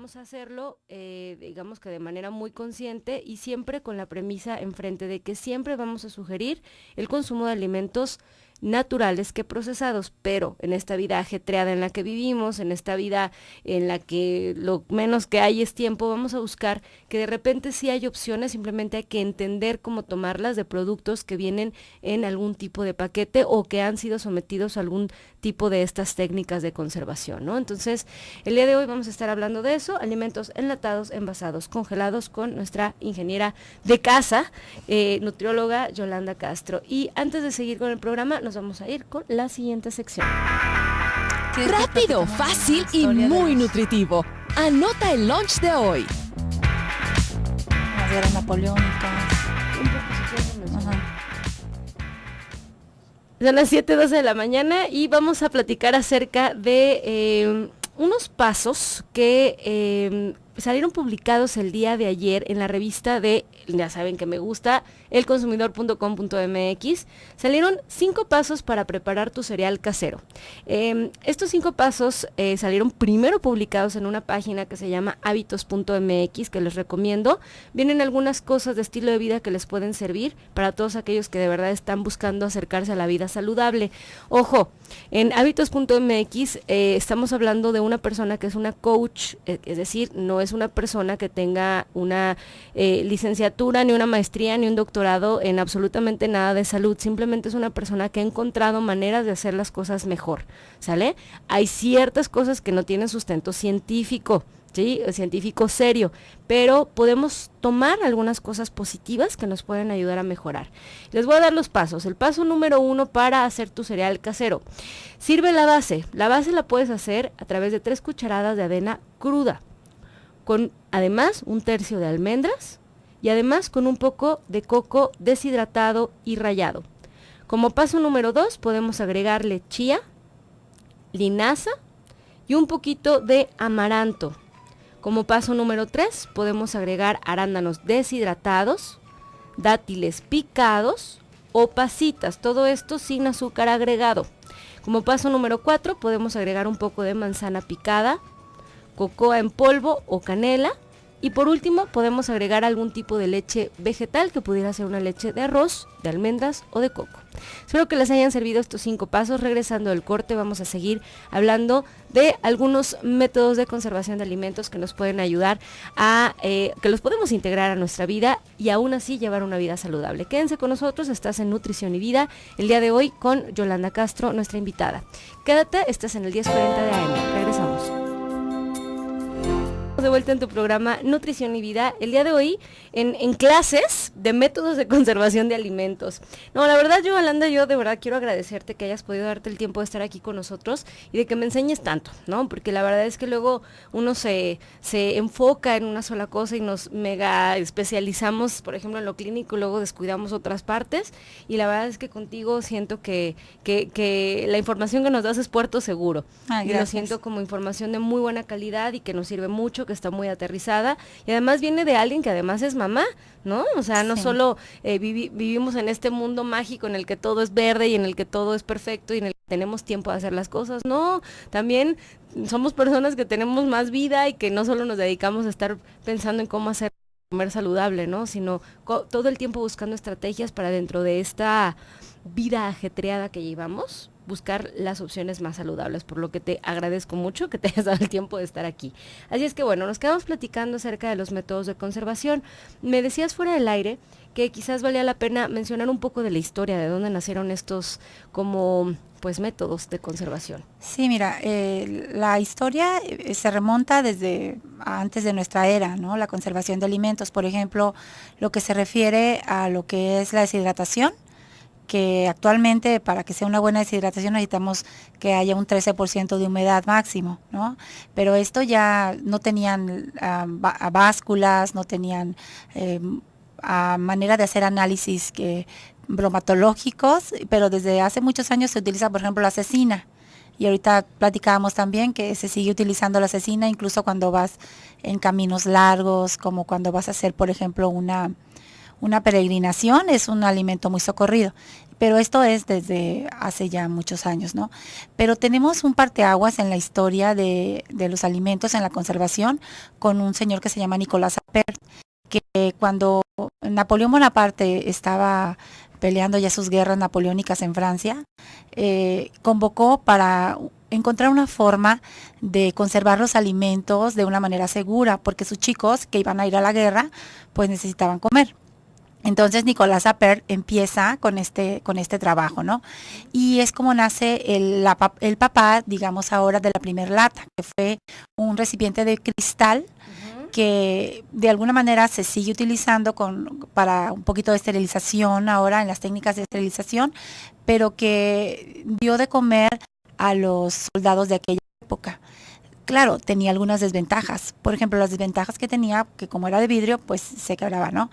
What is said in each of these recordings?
vamos a hacerlo, digamos que de manera muy consciente y siempre con la premisa enfrente de que siempre vamos a sugerir el consumo de alimentos naturales que procesados, pero en esta vida ajetreada en la que vivimos, en esta vida en la que lo menos que hay es tiempo, vamos a buscar que de repente sí hay opciones, simplemente hay que entender cómo tomarlas de productos que vienen en algún tipo de paquete o que han sido sometidos a algún tipo de estas técnicas de conservación, ¿no? Entonces, el día de hoy vamos a estar hablando de eso, alimentos enlatados, envasados, congelados, con nuestra ingeniera de casa, nutrióloga Yolanda Castro. Y antes de seguir con el programa, nos vamos a ir con la siguiente sección. Rápido, fácil y muy nutritivo. Anota el lunch de hoy. Las guerras napoleónicas. Son las 7:12 de la mañana y vamos a platicar acerca de unos pasos que salieron publicados el día de ayer en la revista de, ya saben que me gusta, elconsumidor.com.mx. Salieron 5 pasos para preparar tu cereal casero. Estos 5 pasos salieron primero publicados en una página que se llama hábitos.mx, que les recomiendo. Vienen algunas cosas de estilo de vida que les pueden servir para todos aquellos que de verdad están buscando acercarse a la vida saludable. Ojo, en hábitos.mx estamos hablando de una persona que es una coach, es decir, no es una persona que tenga una licenciatura, ni una maestría, ni un doctorado en absolutamente nada de salud, simplemente es una persona que ha encontrado maneras de hacer las cosas mejor, ¿sale? Hay ciertas cosas que no tienen sustento científico, ¿sí? Científico serio, pero podemos tomar algunas cosas positivas que nos pueden ayudar a mejorar. Les voy a dar los pasos. El paso número 1 para hacer tu cereal casero. Sirve la base. La base la puedes hacer a través de 3 cucharadas de avena cruda, con además 1/3 de almendras y además con un poco de coco deshidratado y rallado. Como paso número 2 podemos agregarle chía, linaza y un poquito de amaranto. Como paso número 3 podemos agregar arándanos deshidratados, dátiles picados o pasitas, todo esto sin azúcar agregado. Como paso número 4 podemos agregar un poco de manzana picada, cocoa en polvo o canela, y por último podemos agregar algún tipo de leche vegetal que pudiera ser una leche de arroz, de almendras o de coco. Espero que les hayan servido estos 5 pasos. Regresando del corte vamos a seguir hablando de algunos métodos de conservación de alimentos que nos pueden ayudar a, que los podemos integrar a nuestra vida y aún así llevar una vida saludable. Quédense con nosotros, estás en Nutrición y Vida, el día de hoy con Yolanda Castro, nuestra invitada. Quédate, estás en el 10:40 de AM, regresamos. De vuelta en tu programa Nutrición y Vida, el día de hoy en clases de métodos de conservación de alimentos. No, la verdad, Yolanda, yo de verdad quiero agradecerte que hayas podido darte el tiempo de estar aquí con nosotros y de que me enseñes tanto, ¿no? Porque la verdad es que luego uno se enfoca en una sola cosa y nos mega especializamos, por ejemplo, en lo clínico, luego descuidamos otras partes, y la verdad es que contigo siento que la información que nos das es puerto seguro. Y lo siento como información de muy buena calidad y que nos sirve mucho, que está muy aterrizada, y además viene de alguien que además es mamá, ¿no? O sea, no solo vivimos en este mundo mágico en el que todo es verde y en el que todo es perfecto y en el que tenemos tiempo de hacer las cosas, no, también somos personas que tenemos más vida y que no solo nos dedicamos a estar pensando en cómo hacer comer saludable, ¿no? Sino todo el tiempo buscando estrategias para dentro de esta vida ajetreada que llevamos, buscar las opciones más saludables, por lo que te agradezco mucho que te hayas dado el tiempo de estar aquí. Así es que bueno, nos quedamos platicando acerca de los métodos de conservación. Me decías fuera del aire que quizás valía la pena mencionar un poco de la historia, de dónde nacieron estos como pues métodos de conservación. Sí, mira, la historia se remonta desde antes de nuestra era, ¿no? La conservación de alimentos, por ejemplo, lo que se refiere a lo que es la deshidratación, que actualmente para que sea una buena deshidratación necesitamos que haya un 13% de humedad máximo, ¿no? Pero esto ya no tenían básculas, no tenían manera de hacer análisis bromatológicos, pero desde hace muchos años se utiliza, por ejemplo, la cecina. Y ahorita platicábamos también que se sigue utilizando la cecina incluso cuando vas en caminos largos, como cuando vas a hacer, por ejemplo, una peregrinación, es un alimento muy socorrido. pero esto es desde hace ya muchos años, ¿no? Pero tenemos un parteaguas en la historia de los alimentos en la conservación con un señor que se llama Nicolas Appert, que cuando Napoleón Bonaparte estaba peleando ya sus guerras napoleónicas en Francia, convocó para encontrar una forma de conservar los alimentos de una manera segura, porque sus chicos que iban a ir a la guerra, pues necesitaban comer. Entonces Nicolas Appert empieza con este trabajo, ¿no? Y es como nace el papá, digamos ahora, de la primer lata, que fue un recipiente de cristal que de alguna manera se sigue utilizando para un poquito de esterilización ahora en las técnicas de esterilización, pero que dio de comer a los soldados de aquella época. Claro, tenía algunas desventajas. Por ejemplo, las desventajas que tenía, que como era de vidrio, pues se quebraba, ¿no?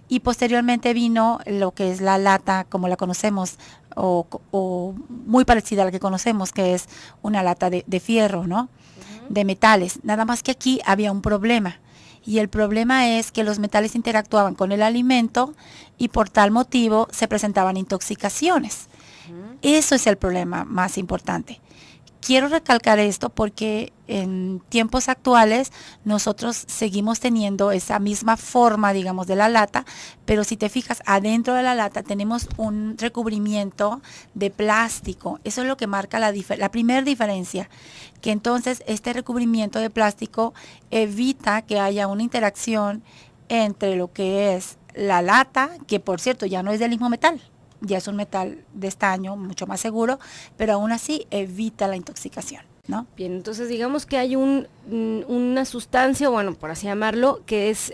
Y posteriormente vino lo que es la lata, como la conocemos, o muy parecida a la que conocemos, que es una lata de fierro, ¿no? De metales. Nada más que aquí había un problema. Y el problema es que los metales interactuaban con el alimento y por tal motivo se presentaban intoxicaciones. Eso es el problema más importante. Quiero recalcar esto porque en tiempos actuales nosotros seguimos teniendo esa misma forma, digamos, de la lata, pero si te fijas, adentro de la lata tenemos un recubrimiento de plástico. Eso es lo que marca la primera diferencia, que entonces este recubrimiento de plástico evita que haya una interacción entre lo que es la lata, que por cierto ya no es del mismo metal. Ya es un metal de estaño mucho más seguro, pero aún así evita la intoxicación, ¿no? Bien, entonces digamos que hay una sustancia, bueno, por así llamarlo, que es,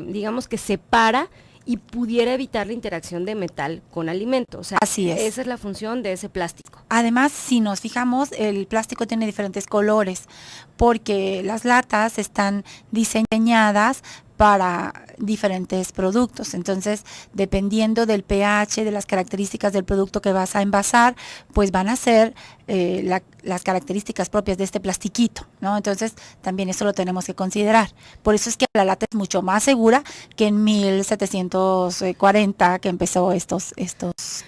digamos que separa y pudiera evitar la interacción de metal con alimento. O sea, así es. Esa es la función de ese plástico. Además, si nos fijamos, el plástico tiene diferentes colores, porque las latas están diseñadas para diferentes productos. Entonces, dependiendo del pH, de las características del producto que vas a envasar, pues van a ser las características propias de este plastiquito, ¿no? Entonces, también eso lo tenemos que considerar. Por eso es que la lata es mucho más segura que en 1740 que empezó estos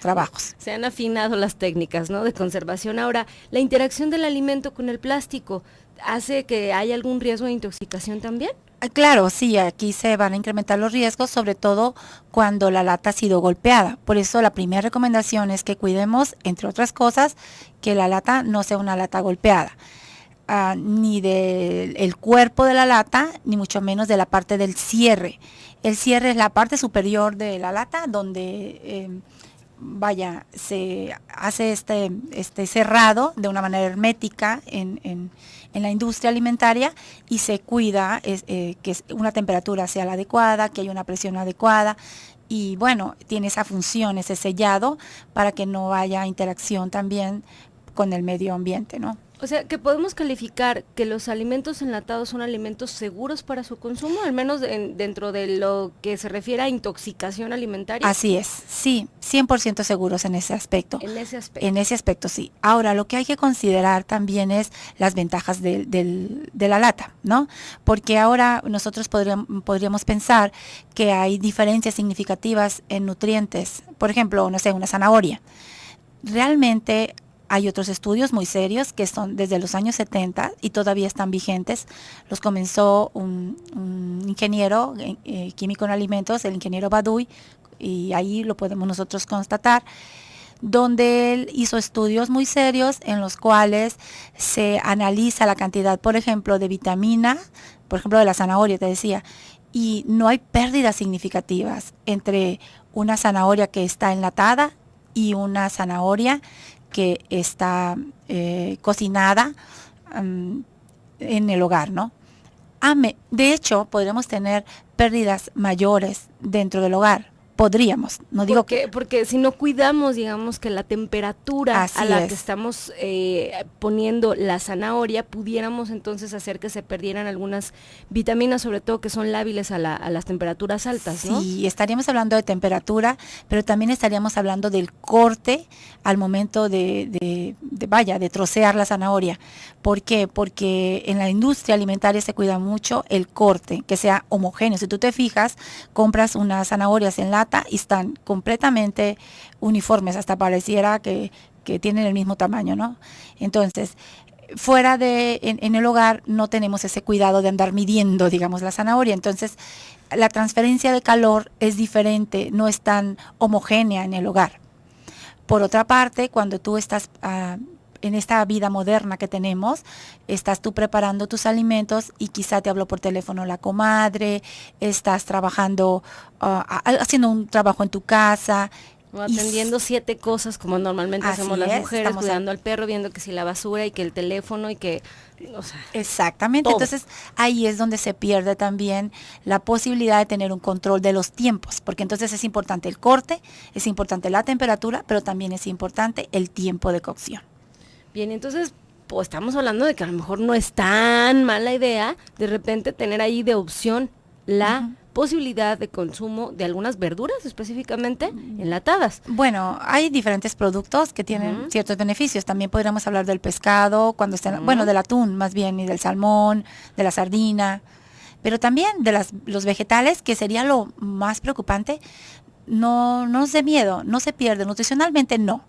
trabajos. Se han afinado las técnicas, ¿no?, de conservación. Ahora, la interacción del alimento con el plástico hace que haya algún riesgo de intoxicación también. Claro, sí, aquí se van a incrementar los riesgos, sobre todo cuando la lata ha sido golpeada. Por eso la primera recomendación es que cuidemos, entre otras cosas, que la lata no sea una lata golpeada, ni del cuerpo de la lata, ni mucho menos de la parte del cierre. El cierre es la parte superior de la lata donde se hace este cerrado de una manera hermética en la industria alimentaria y se cuida que una temperatura sea la adecuada, que haya una presión adecuada y bueno, tiene esa función, ese sellado para que no haya interacción también con el medio ambiente, ¿no? O sea, que podemos calificar que los alimentos enlatados son alimentos seguros para su consumo, al menos dentro de lo que se refiere a intoxicación alimentaria. Así es, sí, 100% seguros en ese aspecto. En ese aspecto. En ese aspecto, sí. Ahora, lo que hay que considerar también es las ventajas de la lata, ¿no? Porque ahora nosotros podríamos pensar que hay diferencias significativas en nutrientes. Por ejemplo, no sé, una zanahoria. Realmente hay otros estudios muy serios que son desde los años 70 y todavía están vigentes. Los comenzó un ingeniero químico en alimentos, el ingeniero Baduy, y ahí lo podemos nosotros constatar, donde él hizo estudios muy serios en los cuales se analiza la cantidad, por ejemplo, de vitamina, por ejemplo, de la zanahoria, te decía, y no hay pérdidas significativas entre una zanahoria que está enlatada y una zanahoria que está cocinada en el hogar, ¿no? De hecho, podríamos tener pérdidas mayores dentro del hogar. Podríamos, no digo que... Porque si no cuidamos, digamos, que la temperatura Así a la es. que estamos poniendo la zanahoria, pudiéramos entonces hacer que se perdieran algunas vitaminas, sobre todo que son lábiles a las temperaturas altas, ¿no? Sí, estaríamos hablando de temperatura, pero también estaríamos hablando del corte al momento de trocear la zanahoria. ¿Por qué? Porque en la industria alimentaria se cuida mucho el corte, que sea homogéneo. Si tú te fijas, compras unas zanahorias en lata lata y están completamente uniformes, hasta pareciera que tienen el mismo tamaño, ¿no? Entonces, fuera en el hogar no tenemos ese cuidado de andar midiendo, digamos, la zanahoria. Entonces, la transferencia de calor es diferente, no es tan homogénea en el hogar. Por otra parte, cuando tú estás en esta vida moderna que tenemos, estás tú preparando tus alimentos y quizá te habló por teléfono la comadre, estás trabajando, haciendo un trabajo en tu casa. O atendiendo 7 cosas como normalmente hacemos las mujeres, cuidando al perro, viendo que si la basura y que el teléfono y que... O sea, exactamente, todo. Entonces ahí es donde se pierde también la posibilidad de tener un control de los tiempos, porque entonces es importante el corte, es importante la temperatura, pero también es importante el tiempo de cocción. Bien, entonces pues estamos hablando de que a lo mejor no es tan mala idea de repente tener ahí de opción la posibilidad de consumo de algunas verduras específicamente enlatadas. Bueno, hay diferentes productos que tienen ciertos beneficios. También podríamos hablar del pescado, cuando estén, bueno, del atún más bien, y del salmón, de la sardina, pero también de los vegetales, que sería lo más preocupante. No es de miedo, no se pierde, nutricionalmente no.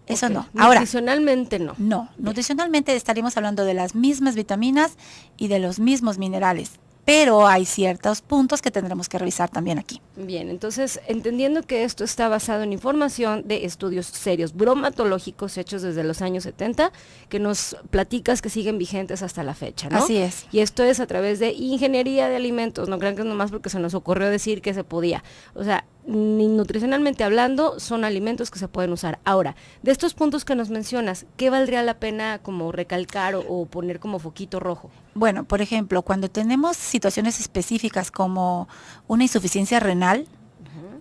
Eso no. Ahora, nutricionalmente no. No, nutricionalmente estaríamos hablando de las mismas vitaminas y de los mismos minerales. Pero hay ciertos puntos que tendremos que revisar también aquí. Bien, entonces, entendiendo que esto está basado en información de estudios serios bromatológicos hechos desde los años 70, que nos platicas que siguen vigentes hasta la fecha, ¿no? Así es. Y esto es a través de ingeniería de alimentos, no crean que es nomás porque se nos ocurrió decir que se podía. O sea, ni nutricionalmente hablando, son alimentos que se pueden usar. Ahora, de estos puntos que nos mencionas, ¿qué valdría la pena como recalcar o poner como foquito rojo? Bueno, por ejemplo, cuando tenemos situaciones específicas como una insuficiencia renal,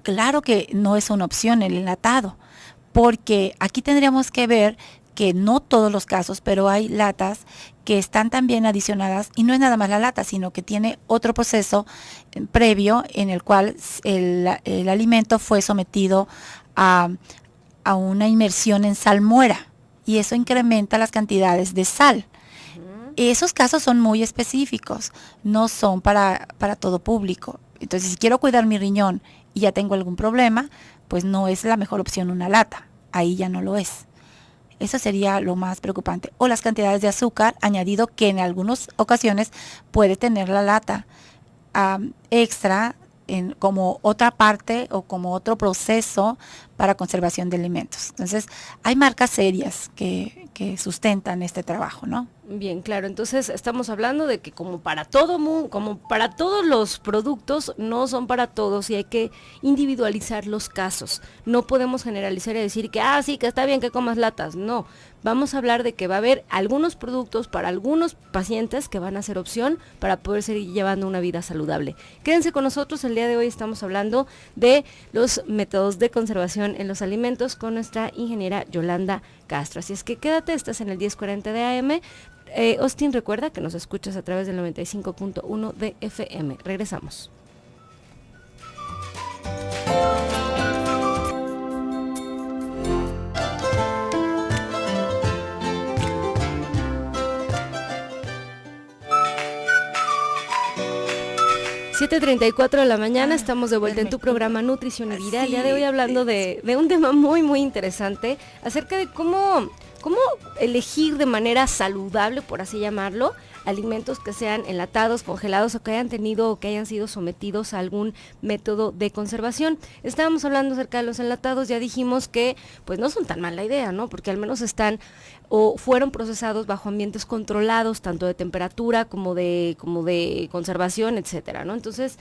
claro que no es una opción el enlatado, porque aquí tendríamos que ver que no todos los casos, pero hay latas que están también adicionadas, y no es nada más la lata, sino que tiene otro proceso previo en el cual el alimento fue sometido a una inmersión en salmuera, y eso incrementa las cantidades de sal. Esos casos son muy específicos, no son para todo público. Entonces, si quiero cuidar mi riñón y ya tengo algún problema, pues no es la mejor opción una lata, ahí ya no lo es. Eso sería lo más preocupante. O las cantidades de azúcar añadido, que en algunas ocasiones puede tener la lata extra como otra parte o como otro proceso para conservación de alimentos. Entonces, hay marcas serias que sustentan este trabajo, ¿no? Bien, claro. Entonces, estamos hablando de que como para todos los productos, no son para todos y hay que individualizar los casos. No podemos generalizar y decir que, sí, que está bien que comas latas. No, vamos a hablar de que va a haber algunos productos para algunos pacientes que van a ser opción para poder seguir llevando una vida saludable. Quédense con nosotros, el día de hoy estamos hablando de los métodos de conservación en los alimentos con nuestra ingeniera Yolanda Castro. Así es que quédate, estás en el 1040 de AM. Austin, recuerda que nos escuchas a través del 95.1 de FM. Regresamos. (7:34 de la mañana), estamos de vuelta en tu programa Nutrición y Vida. El día de hoy hablando de un tema muy, muy interesante acerca de cómo elegir de manera saludable, por así llamarlo, alimentos que sean enlatados, congelados o que hayan tenido o que hayan sido sometidos a algún método de conservación. Estábamos hablando acerca de los enlatados, ya dijimos que pues no son tan mala idea, ¿no? Porque al menos están o fueron procesados bajo ambientes controlados, tanto de temperatura como de conservación, etcétera, ¿no? Entonces,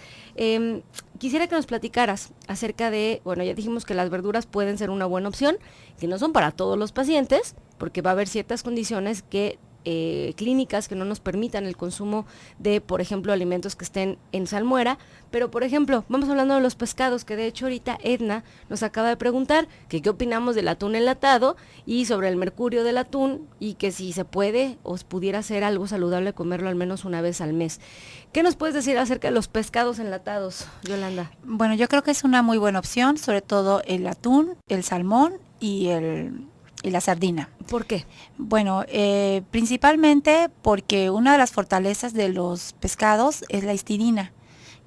quisiera que nos platicaras acerca de, bueno, ya dijimos que las verduras pueden ser una buena opción, que no son para todos los pacientes, porque va a haber ciertas condiciones clínicas que no nos permitan el consumo de, por ejemplo, alimentos que estén en salmuera. Pero, por ejemplo, vamos hablando de los pescados, que de hecho ahorita Edna nos acaba de preguntar que qué opinamos del atún enlatado y sobre el mercurio del atún, y que si se puede o pudiera ser algo saludable comerlo al menos una vez al mes. ¿Qué nos puedes decir acerca de los pescados enlatados, Yolanda? Bueno, yo creo que es una muy buena opción, sobre todo el atún, el salmón y la sardina. ¿Por qué? Bueno, principalmente porque una de las fortalezas de los pescados es la histidina,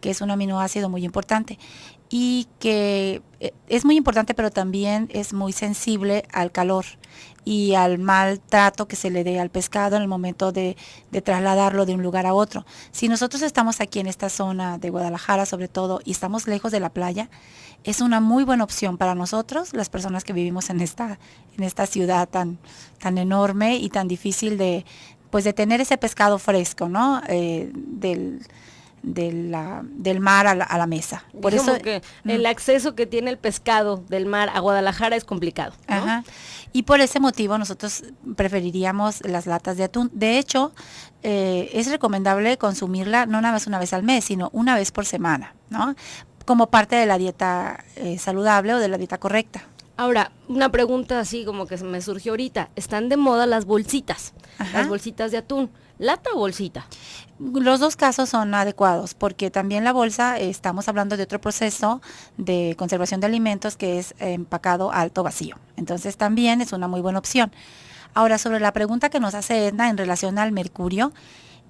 que es un aminoácido muy importante. y que es muy importante, pero también es muy sensible al calor y al maltrato que se le dé al pescado en el momento de trasladarlo de un lugar a otro. Si nosotros estamos aquí en esta zona de Guadalajara sobre todo y estamos lejos de la playa, es una muy buena opción para nosotros, las personas que vivimos en esta ciudad tan enorme y tan difícil de tener ese pescado fresco, ¿no? Del mar a la mesa. Por eso que el acceso que tiene el pescado del mar a Guadalajara es complicado, ¿no? Ajá. Y por ese motivo nosotros preferiríamos las latas de atún. De hecho, es recomendable consumirla no nada más una vez al mes, sino una vez por semana, ¿no? Como parte de la dieta saludable o de la dieta correcta. Ahora, una pregunta así como que me surgió ahorita. Están de moda las bolsitas, Ajá. las bolsitas de atún. ¿Lata o bolsita? Los dos casos son adecuados, porque también la bolsa, estamos hablando de otro proceso de conservación de alimentos que es empacado alto vacío. Entonces también es una muy buena opción. Ahora, sobre la pregunta que nos hace Edna en relación al mercurio,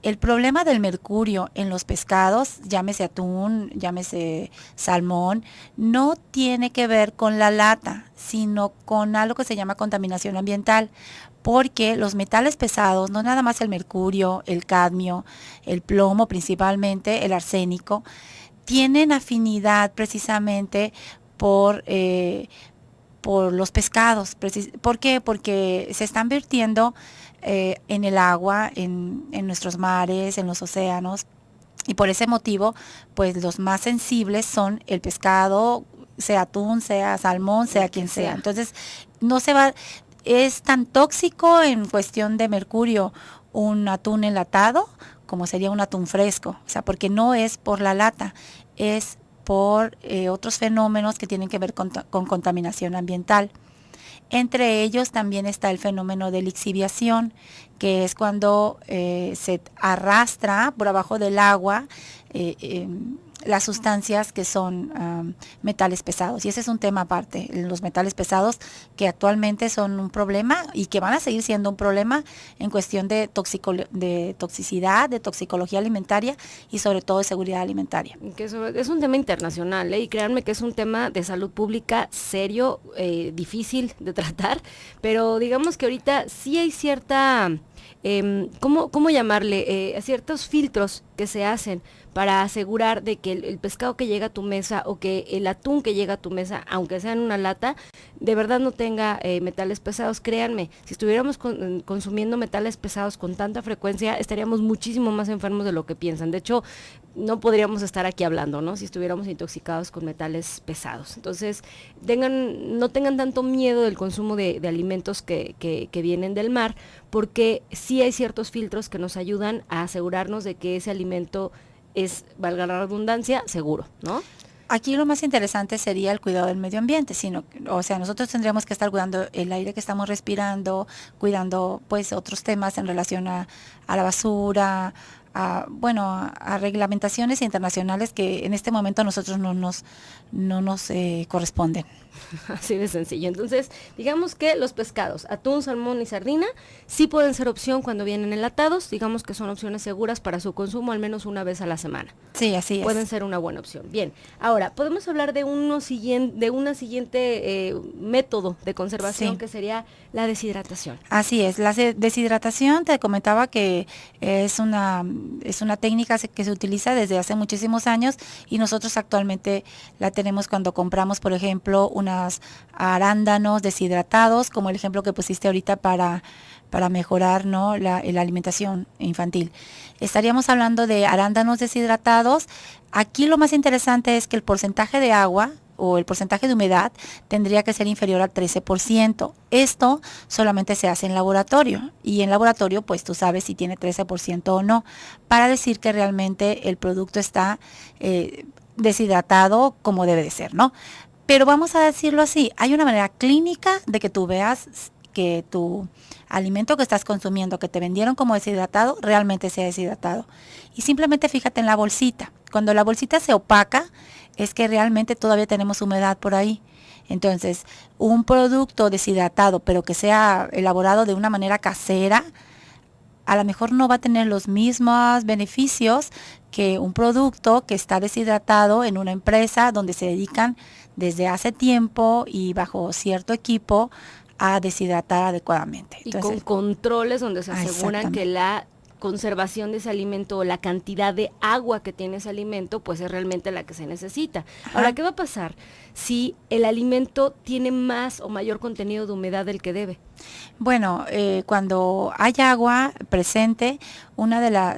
el problema del mercurio en los pescados, llámese atún, llámese salmón, no tiene que ver con la lata, sino con algo que se llama contaminación ambiental, porque los metales pesados, no nada más el mercurio, el cadmio, el plomo principalmente, el arsénico, tienen afinidad precisamente por los pescados. ¿Por qué? Porque se están vertiendo en el agua, en nuestros mares, en los océanos, y por ese motivo, pues los más sensibles son el pescado, sea atún, sea salmón, sea quien sea. Entonces, no se va, es tan tóxico en cuestión de mercurio un atún enlatado como sería un atún fresco, o sea, porque no es por la lata, es por otros fenómenos que tienen que ver con contaminación ambiental. Entre ellos también está el fenómeno de lixiviación, que es cuando se arrastra por abajo del agua las sustancias que son metales pesados. Y ese es un tema aparte, los metales pesados que actualmente son un problema y que van a seguir siendo un problema en cuestión de toxicidad, de toxicología alimentaria y sobre todo de seguridad alimentaria. Que es un tema internacional, y créanme que es un tema de salud pública serio, difícil de tratar, pero digamos que ahorita sí hay cierta... ¿cómo llamarle? Ciertos filtros que se hacen para asegurar de que el pescado que llega a tu mesa o que el atún que llega a tu mesa, aunque sea en una lata, de verdad no tenga metales pesados. Créanme, si estuviéramos consumiendo metales pesados con tanta frecuencia, estaríamos muchísimo más enfermos de lo que piensan. De hecho, no podríamos estar aquí hablando, ¿no? Si estuviéramos intoxicados con metales pesados. Entonces, no tengan tanto miedo del consumo de alimentos que vienen del mar, porque sí hay ciertos filtros que nos ayudan a asegurarnos de que ese alimento es, valga la redundancia, seguro, ¿no? Aquí lo más interesante sería el cuidado del medio ambiente, o sea, nosotros tendríamos que estar cuidando el aire que estamos respirando, cuidando pues otros temas en relación a la basura, a reglamentaciones internacionales que en este momento a nosotros no nos corresponden. Así de sencillo. Entonces, digamos que los pescados, atún, salmón y sardina, sí pueden ser opción cuando vienen enlatados. Digamos que son opciones seguras para su consumo al menos una vez a la semana. Sí, así es. Pueden ser una buena opción. Bien, ahora, podemos hablar de una siguiente método de conservación, sí, que sería la deshidratación. Así es, la deshidratación, te comentaba que es una técnica que se utiliza desde hace muchísimos años y nosotros actualmente la tenemos cuando compramos, por ejemplo, unos arándanos deshidratados, como el ejemplo que pusiste ahorita para mejorar, ¿no?, la alimentación infantil. Estaríamos hablando de arándanos deshidratados. Aquí lo más interesante es que el porcentaje de agua o el porcentaje de humedad tendría que ser inferior al 13%. Esto solamente se hace en laboratorio y en laboratorio pues tú sabes si tiene 13% o no, para decir que realmente el producto está deshidratado como debe de ser, ¿no? Pero vamos a decirlo así, hay una manera clínica de que tú veas que tu alimento que estás consumiendo, que te vendieron como deshidratado, realmente sea deshidratado. Y simplemente fíjate en la bolsita. Cuando la bolsita se opaca, es que realmente todavía tenemos humedad por ahí. Entonces, un producto deshidratado, pero que sea elaborado de una manera casera, a lo mejor no va a tener los mismos beneficios que un producto que está deshidratado en una empresa donde se dedican desde hace tiempo y bajo cierto equipo a deshidratar adecuadamente. Y con controles donde se aseguran que la conservación de ese alimento o la cantidad de agua que tiene ese alimento pues es realmente la que se necesita. Ahora, ¿qué va a pasar si el alimento tiene más o mayor contenido de humedad del que debe? Bueno, cuando hay agua presente,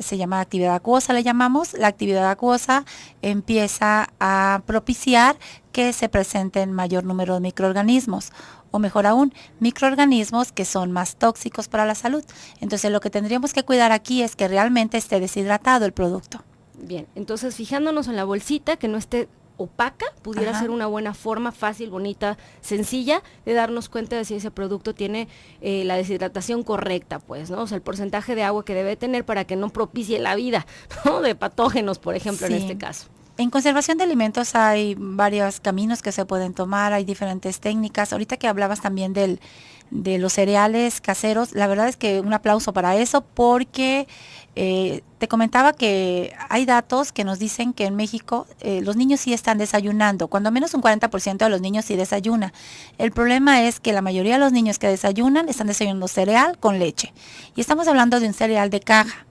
se llama actividad acuosa, le llamamos. La actividad acuosa empieza a propiciar que se presenten mayor número de microorganismos, o mejor aún, microorganismos que son más tóxicos para la salud. Entonces, lo que tendríamos que cuidar aquí es que realmente esté deshidratado el producto. Bien, entonces fijándonos en la bolsita, que no esté opaca, pudiera ser una buena forma, fácil, bonita, sencilla, de darnos cuenta de si ese producto tiene la deshidratación correcta, pues, ¿no? O sea, el porcentaje de agua que debe tener para que no propicie la vida, ¿no? De patógenos, por ejemplo, en este caso. En conservación de alimentos hay varios caminos que se pueden tomar, hay diferentes técnicas. Ahorita que hablabas también de los cereales caseros, la verdad es que un aplauso para eso, porque te comentaba que hay datos que nos dicen que en México los niños sí están desayunando, cuando menos un 40% de los niños sí desayuna. El problema es que la mayoría de los niños que desayunan están desayunando cereal con leche. Y estamos hablando de un cereal de caja.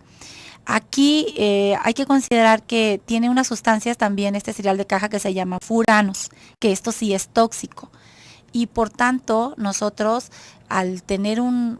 Aquí hay que considerar que tiene unas sustancias también este cereal de caja que se llama furanos, que esto sí es tóxico. Y por tanto, nosotros al tener un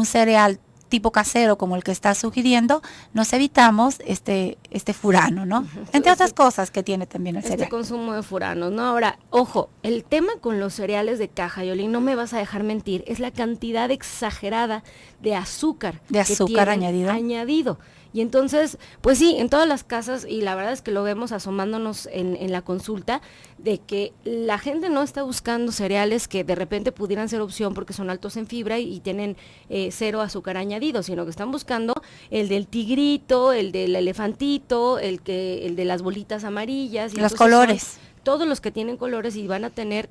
cereal tipo casero como el que está sugiriendo, nos evitamos este furano, ¿no? Entre otras cosas que tiene también el cereal. Este consumo de furanos, ¿no? Ahora, ojo, el tema con los cereales de caja, Yoli, no me vas a dejar mentir, es la cantidad exagerada de azúcar. De azúcar añadido. Y entonces, pues sí, en todas las casas, y la verdad es que lo vemos asomándonos en la consulta, de que la gente no está buscando cereales que de repente pudieran ser opción porque son altos en fibra y tienen 0 azúcar añadido, sino que están buscando el del tigrito, el del elefantito, el de las bolitas amarillas. Y los colores. Todos los que tienen colores y van a tener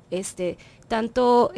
tanto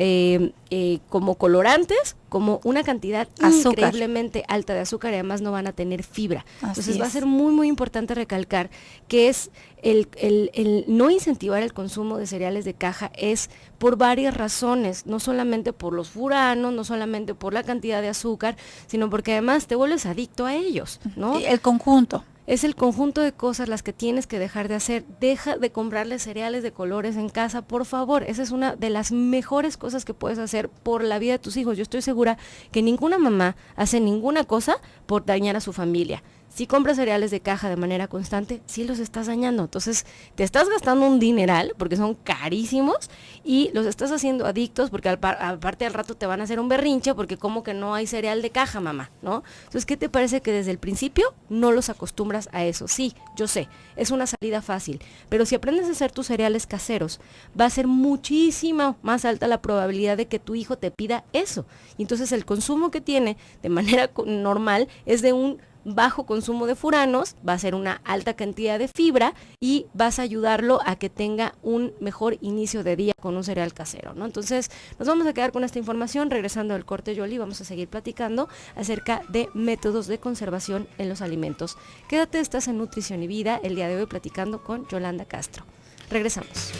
como colorantes como una cantidad increíblemente alta de azúcar, y además no van a tener fibra. Entonces va a ser muy muy importante recalcar que es el no incentivar el consumo de cereales de caja es por varias razones, no solamente por los furanos, no solamente por la cantidad de azúcar, sino porque además te vuelves adicto a ellos, ¿no? El conjunto. Es el conjunto de cosas las que tienes que dejar de hacer. Deja de comprarle cereales de colores en casa, por favor. Esa es una de las mejores cosas que puedes hacer por la vida de tus hijos. Yo estoy segura que ninguna mamá hace ninguna cosa por dañar a su familia. Si compras cereales de caja de manera constante, sí los estás dañando. Entonces, te estás gastando un dineral, porque son carísimos, y los estás haciendo adictos, porque aparte al rato te van a hacer un berrinche, porque como que no hay cereal de caja, mamá, ¿no? Entonces, ¿qué te parece que desde el principio no los acostumbras a eso? Sí, yo sé, es una salida fácil, pero si aprendes a hacer tus cereales caseros, va a ser muchísimo más alta la probabilidad de que tu hijo te pida eso. Y entonces el consumo que tiene de manera normal es de un bajo consumo de furanos, va a ser una alta cantidad de fibra y vas a ayudarlo a que tenga un mejor inicio de día con un cereal casero, ¿no? Entonces, nos vamos a quedar con esta información. Regresando al corte, Yoli, vamos a seguir platicando acerca de métodos de conservación en los alimentos. Quédate, estás en Nutrición y Vida, el día de hoy platicando con Yolanda Castro. Regresamos.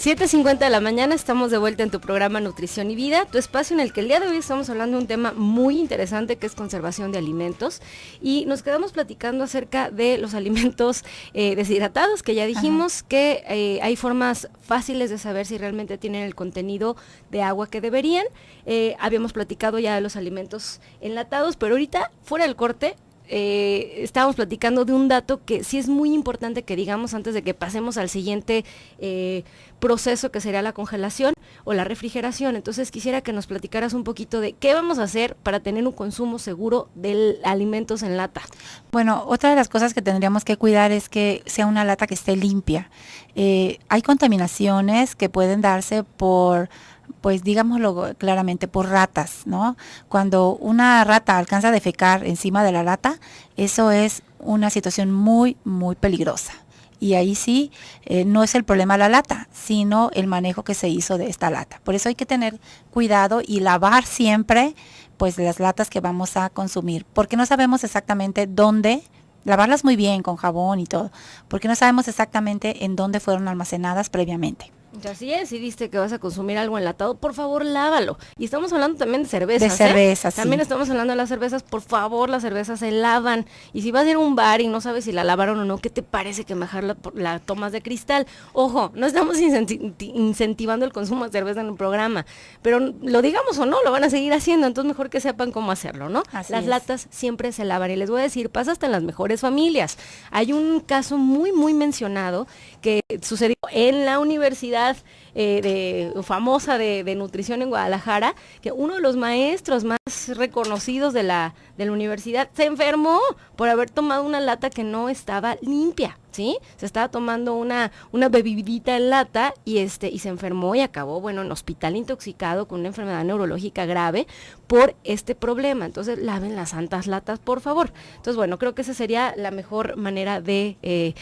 7:50 de la mañana, estamos de vuelta en tu programa Nutrición y Vida, tu espacio en el que el día de hoy estamos hablando de un tema muy interesante que es conservación de alimentos, y nos quedamos platicando acerca de los alimentos deshidratados, que ya dijimos que hay formas fáciles de saber si realmente tienen el contenido de agua que deberían. Habíamos platicado ya de los alimentos enlatados, pero ahorita, fuera del corte, estábamos platicando de un dato que sí es muy importante que digamos antes de que pasemos al siguiente proceso, que sería la congelación o la refrigeración. Entonces quisiera que nos platicaras un poquito de qué vamos a hacer para tener un consumo seguro de alimentos en lata. Bueno, otra de las cosas que tendríamos que cuidar es que sea una lata que esté limpia. Hay contaminaciones que pueden darse por, pues digámoslo claramente, por ratas, ¿no? Cuando una rata alcanza a defecar encima de la lata, eso es una situación muy, muy peligrosa. y ahí sí no es el problema la lata, sino el manejo que se hizo de esta lata. Por eso hay que tener cuidado y lavar siempre pues las latas que vamos a consumir, porque no sabemos exactamente dónde, lavarlas muy bien con jabón y todo, porque no sabemos exactamente en dónde fueron almacenadas previamente. Así es, si viste que vas a consumir algo enlatado, por favor lávalo. Y estamos hablando también de cervezas. De cervezas, sí. También estamos hablando de las cervezas, por favor, las cervezas se lavan. Y si vas a ir a un bar y no sabes si la lavaron o no, ¿qué te parece que mejor la tomas de cristal? Ojo, no estamos incentivando el consumo de cerveza en el programa, pero lo digamos o no, lo van a seguir haciendo, entonces mejor que sepan cómo hacerlo, ¿no? Las latas siempre se lavan y les voy a decir, pasa hasta en las mejores familias. Hay un caso muy, muy mencionado que sucedió en la universidad famosa de nutrición en Guadalajara, que uno de los maestros más reconocidos de la universidad se enfermó por haber tomado una lata que no estaba limpia, ¿sí? Se estaba tomando una bebidita en lata y se enfermó y acabó, en hospital intoxicado con una enfermedad neurológica grave por este problema. Entonces, laven las santas latas, por favor. Entonces, creo que esa sería la mejor manera de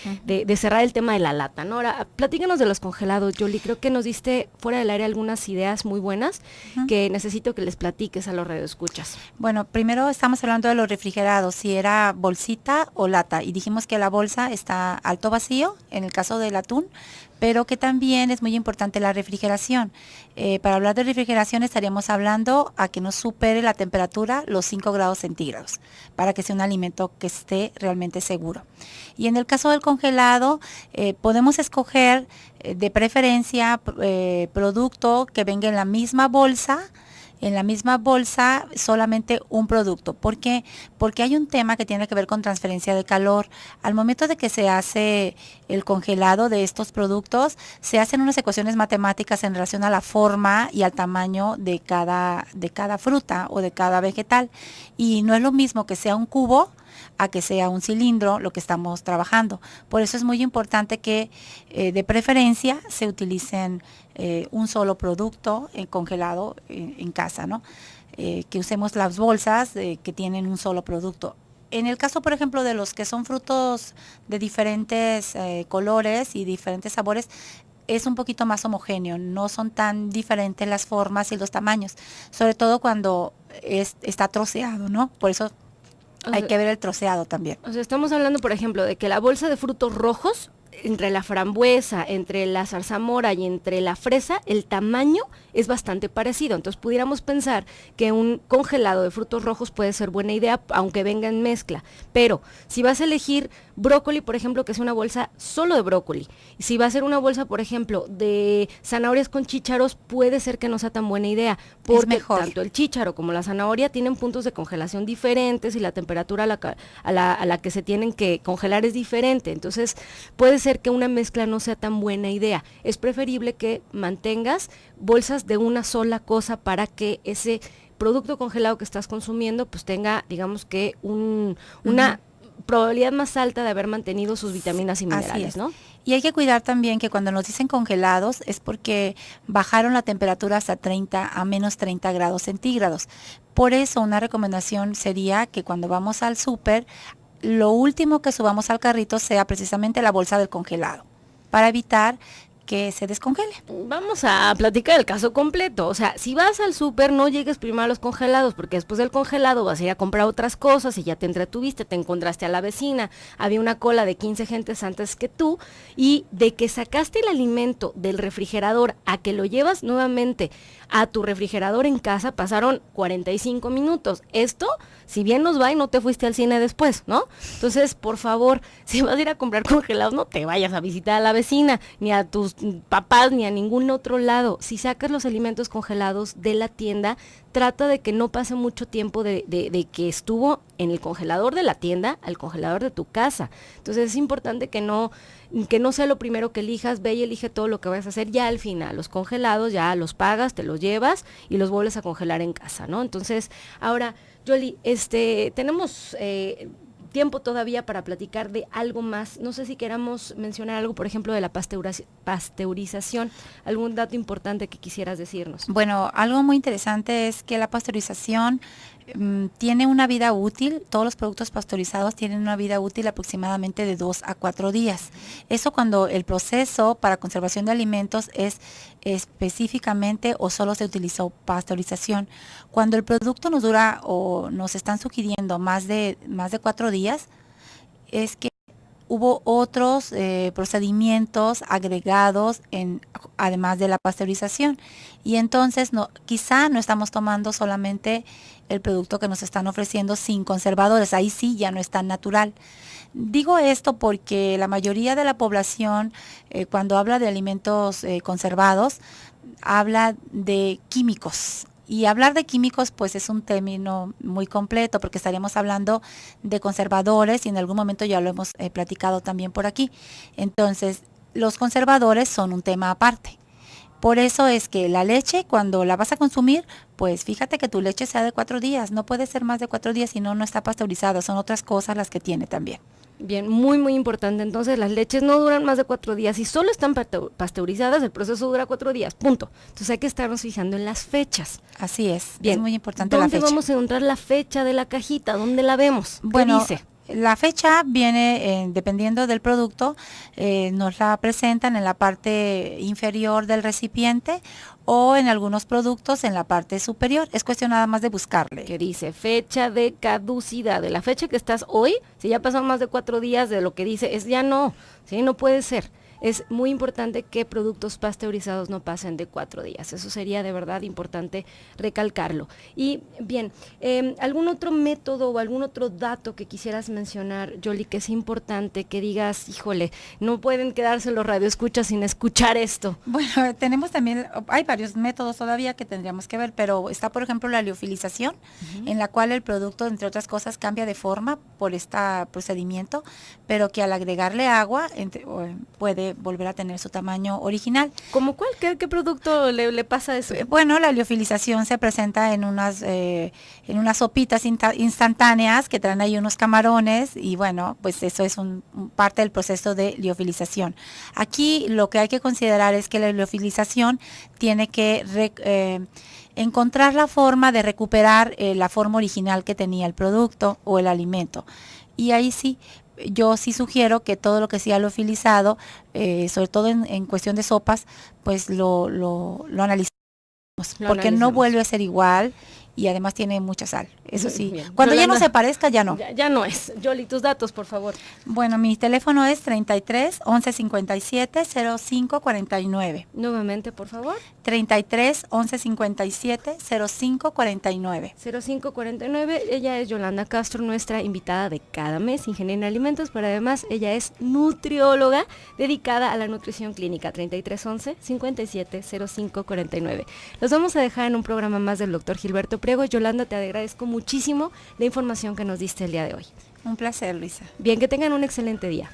cerrar el tema de la lata, ¿no? Ahora, platícanos de los congelados, Yoli. Creo que nos diste fuera del aire algunas ideas muy buenas que necesito que les platiques a los radioescuchas. Bueno, primero estamos hablando de los refrigerados, si era bolsita o lata, y dijimos que la bolsa está alto vacío, en el caso del atún, pero que también es muy importante la refrigeración. Para hablar de refrigeración estaríamos hablando a que no supere la temperatura los 5 grados centígrados, para que sea un alimento que esté realmente seguro. Y en el caso del congelado, podemos escoger de preferencia producto que venga en la misma bolsa, solamente un producto. ¿Por qué? Porque hay un tema que tiene que ver con transferencia de calor. Al momento de que se hace el congelado de estos productos, se hacen unas ecuaciones matemáticas en relación a la forma y al tamaño de cada fruta o de cada vegetal. Y no es lo mismo que sea un cubo a que sea un cilindro lo que estamos trabajando. Por eso es muy importante que de preferencia se utilicen un solo producto congelado en casa, ¿no? Que usemos las bolsas que tienen un solo producto. En el caso, por ejemplo, de los que son frutos de diferentes colores y diferentes sabores, es un poquito más homogéneo, no son tan diferentes las formas y los tamaños, sobre todo cuando está troceado, ¿no? Por eso hay que ver el troceado también. O sea, estamos hablando, por ejemplo, de que la bolsa de frutos rojos, entre la frambuesa, entre la zarzamora y entre la fresa, el tamaño es bastante parecido. Entonces pudiéramos pensar que un congelado de frutos rojos puede ser buena idea, aunque venga en mezcla. Pero si vas a elegir brócoli, por ejemplo, que es una bolsa solo de brócoli, y si va a ser una bolsa, por ejemplo, de zanahorias con chícharos, puede ser que no sea tan buena idea, porque tanto el chícharo como la zanahoria tienen puntos de congelación diferentes y la temperatura a la que se tienen que congelar es diferente. Entonces puede ser que una mezcla no sea tan buena idea. Es preferible que mantengas bolsas de una sola cosa para que ese producto congelado que estás consumiendo pues tenga, digamos que una probabilidad más alta de haber mantenido sus vitaminas y minerales, ¿no? Y hay que cuidar también que cuando nos dicen congelados es porque bajaron la temperatura hasta a menos 30 grados centígrados. Por eso una recomendación sería que cuando vamos al súper, lo último que subamos al carrito sea precisamente la bolsa del congelado, para evitar que se descongele. Vamos a platicar el caso completo. O sea, si vas al súper, no llegues primero a los congelados, porque después del congelado vas a ir a comprar otras cosas y ya te entretuviste, te encontraste a la vecina, había una cola de 15 gentes antes que tú, y de que sacaste el alimento del refrigerador a que lo llevas nuevamente a tu refrigerador en casa, pasaron 45 minutos. Esto, si bien nos va y no te fuiste al cine después, ¿no? Entonces, por favor, si vas a ir a comprar congelados, no te vayas a visitar a la vecina, ni a tus papás, ni a ningún otro lado. Si sacas los alimentos congelados de la tienda, trata de que no pase mucho tiempo de que estuvo en el congelador de la tienda al congelador de tu casa. Entonces es importante que no sea lo primero que elijas, ve y elige todo lo que vayas a hacer ya al final. Los congelados ya los pagas, te los llevas y los vuelves a congelar en casa, ¿no? Entonces, ahora, Yoli, tenemos tiempo todavía para platicar de algo más. No sé si queramos mencionar algo, por ejemplo, de la pasteurización, algún dato importante que quisieras decirnos. Bueno, algo muy interesante es que la pasteurización tiene una vida útil, todos los productos pasteurizados tienen una vida útil aproximadamente de 2 a 4 días. Eso cuando el proceso para conservación de alimentos es específicamente o solo se utilizó pasteurización. Cuando el producto nos dura o nos están sugiriendo más de 4 días, es que hubo otros procedimientos agregados además de la pasteurización, y entonces quizá no estamos tomando solamente el producto que nos están ofreciendo sin conservadores, ahí sí ya no es tan natural. Digo esto porque la mayoría de la población cuando habla de alimentos conservados habla de químicos. Y hablar de químicos pues es un término muy completo porque estaríamos hablando de conservadores y en algún momento ya lo hemos platicado también por aquí. Entonces, los conservadores son un tema aparte. Por eso es que la leche, cuando la vas a consumir, pues fíjate que tu leche sea de 4 días. No puede ser más de 4 días si no está pasteurizada. Son otras cosas las que tiene también. Bien, muy, muy importante. Entonces, las leches no duran más de 4 días. Si solo están pasteurizadas, el proceso dura 4 días, punto. Entonces, hay que estarnos fijando en las fechas. Así es. Bien. Es muy importante la fecha. ¿Dónde vamos a encontrar la fecha de la cajita? ¿Dónde la vemos? ¿Qué Bueno, dice? La fecha viene, dependiendo del producto, nos la presentan en la parte inferior del recipiente o en algunos productos en la parte superior. Es cuestión nada más de buscarle. Que dice fecha de caducidad, de la fecha que estás hoy, si ya pasaron más de 4 días de lo que dice, es ya no, ¿sí? No puede ser. Es muy importante que productos pasteurizados no pasen de 4 días. Eso sería de verdad importante recalcarlo. Y bien, ¿algún otro método o algún otro dato que quisieras mencionar, Yoli, que es importante que digas, híjole, no pueden quedarse los radioescuchas sin escuchar esto? Bueno, tenemos también, hay varios métodos todavía que tendríamos que ver, pero está por ejemplo la liofilización, en la cual el producto, entre otras cosas, cambia de forma por este procedimiento, pero que al agregarle agua puede volver a tener su tamaño original. ¿Cómo cuál? ¿Qué producto le pasa eso? Bueno, la liofilización se presenta en unas sopitas instantáneas que traen ahí unos camarones y bueno, pues eso es parte del proceso de liofilización. Aquí lo que hay que considerar es que la liofilización tiene que encontrar la forma de recuperar la forma original que tenía el producto o el alimento. Y ahí sí, yo sí sugiero que todo lo que sea liofilizado, sobre todo en cuestión de sopas, pues lo analicemos, porque no vuelve a ser igual y además tiene mucha sal. Eso sí, bien. Cuando Yolanda, ya no se parezca, ya no. Ya no es. Yoli, tus datos, por favor. Bueno, mi teléfono es 33 11 57 05 49. Nuevamente, por favor. 33 11 57 05 49. 0549, ella es Yolanda Castro, nuestra invitada de cada mes, ingeniera en alimentos, pero además ella es nutrióloga dedicada a la nutrición clínica. 3311 57 05 49. Los vamos a dejar en un programa más del doctor Gilberto Priego. Yolanda, te agradezco muchísimo la información que nos diste el día de hoy. Un placer, Luisa. Bien, que tengan un excelente día.